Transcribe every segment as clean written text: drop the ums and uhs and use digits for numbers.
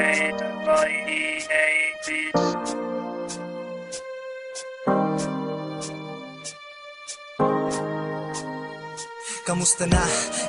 made by EA Beats. Kamusta na,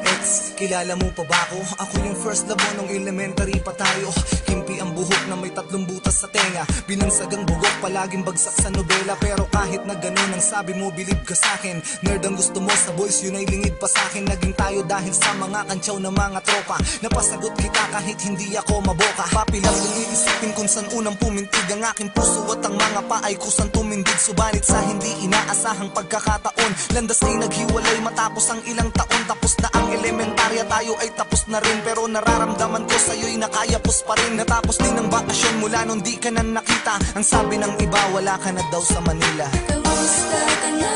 ex? Kilala mo pa ba ako? Ako yung first love mo nung elementary pa tayo. Himpi ang buhok na may 3 butas sa tenga. Binansagang bugok, palaging bagsak sa nobela. Pero kahit na ganun ang sabi mo, believe ka sa'kin. Nerd ang gusto mo sa boys, yun ay lingid pa sa'kin. Naging tayo dahil sa mga kantsaw na mga tropa. Napasagot kita kahit hindi ako maboka. Papilang kung iisipin kung saan unang pumintig ang aking puso at ang mga paay kusang tumindig. Subalit sa hindi inaasahang pagkakataon, landas ay naghiwalay matapos ang ilang taon. Tapos na ang elementarya, tayo ay tapos na rin. Pero nararamdaman ko sa'yo'y nakayapos pa rin. Natapos din ang bakasyon mula nung di ka na nakita. Ang sabi ng iba, wala ka na daw sa Manila. Kamusta ka na?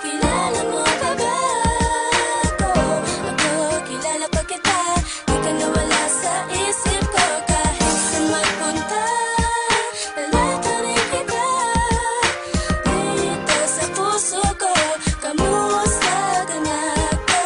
Kilala mo pa ba ako? Ako, kilala pa kita. Di ka nawala sa isip ko. Kahit saan magpunta, lalata rin kita. Dito sa puso ko, kamusta ka na?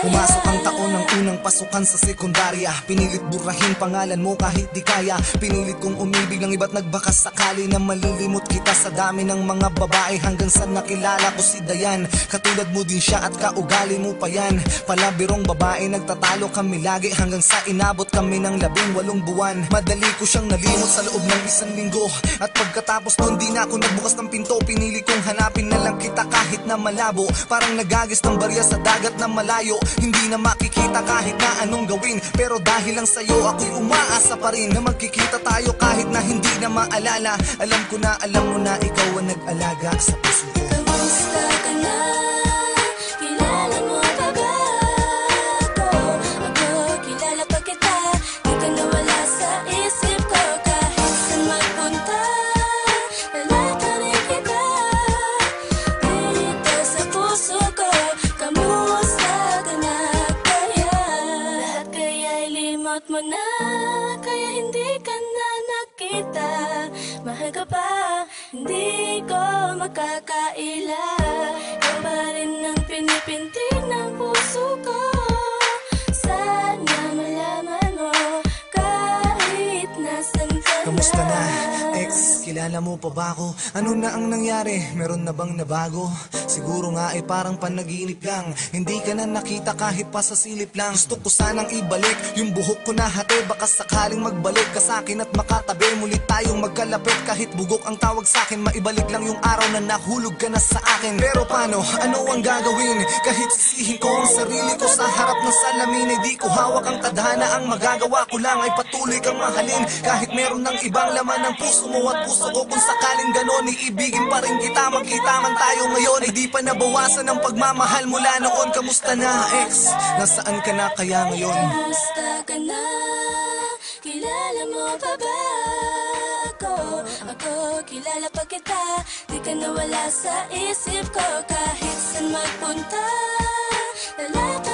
Pumasok ang taon ng unang pasukan sa sekundarya. Pinilit burahin pangalan mo kahit di kaya. Pinilit kong umibig ng iba't nagbakas sakali na malilimot kita sa dami ng mga babae. Hanggang sa nakilala ko si Dayan. Katulad mo din siya at kaugali mo pa yan. Palabirong babae, nagtatalo kami lagi. Hanggang sa inabot kami ng 18 buwan. Madali ko siyang nalimot sa loob ng 1 linggo. At pagkatapos nun di na ako nagbukas ng pinto. Pinili kong hanapin na lang kita kahit na malabo. Parang nagagis ng barya sa dagat na malayo. Hindi na makikita kahit na anong gawin. Pero dahil lang sa'yo ako'y umaasa pa rin na magkikita tayo kahit na hindi na maalala. Alam ko na alam mo na ikaw ang nag-alaga sa puso ko. Kamusta ka na? Kilala mo pa ba ako? Ako, kilala pa kita. Di ka nawala sa isip ko. Kahit saan magpunta, lalata rin kita. Dito sa puso ko, kamusta ka na? Kaya lahat kaya'y limot mo na. Kaya hindi ka na nakita. Mahal ka pa, hindi ko makakaila. Ikaw pa rin ang pinipintig ng puso ko. Sana malaman mo kahit nasan ka na. Kamusta na, ex? Kilala mo pa ba ako? Ano na ang nangyari? Meron na bang nabago? Siguro nga ay parang panaginip lang. Hindi ka na nakita kahit pa sa silip lang. Gusto ko sanang ibalik yung buhok ko na hati. Baka sakaling magbalik ka sa'kin at makatabi. Muli tayong magkalapit kahit bugok ang tawag sa'kin. Maibalik lang yung araw na nahulog ka na sa akin. Pero paano? Ano ang gagawin? Kahit sisihin ko ang sarili ko sa harap ng salamin, ay di ko hawak ang tadhana. Ang magagawa ko lang ay patuloy kang mahalin. Kahit meron ng ibang laman ng puso mo at puso ko. Kung sakaling ganon, iibigin pa rin kita. Magkita man tayo ngayon, ay di pa nabawasan ang pagmamahal mula noon. Kamusta na, ex? Nasaan ka na kaya ngayon? Kamusta ka na? Kilala mo pa ba ako? Ako, kilala pa kita. Di ka nawala sa isip ko. Kahit saan magpunta, lalata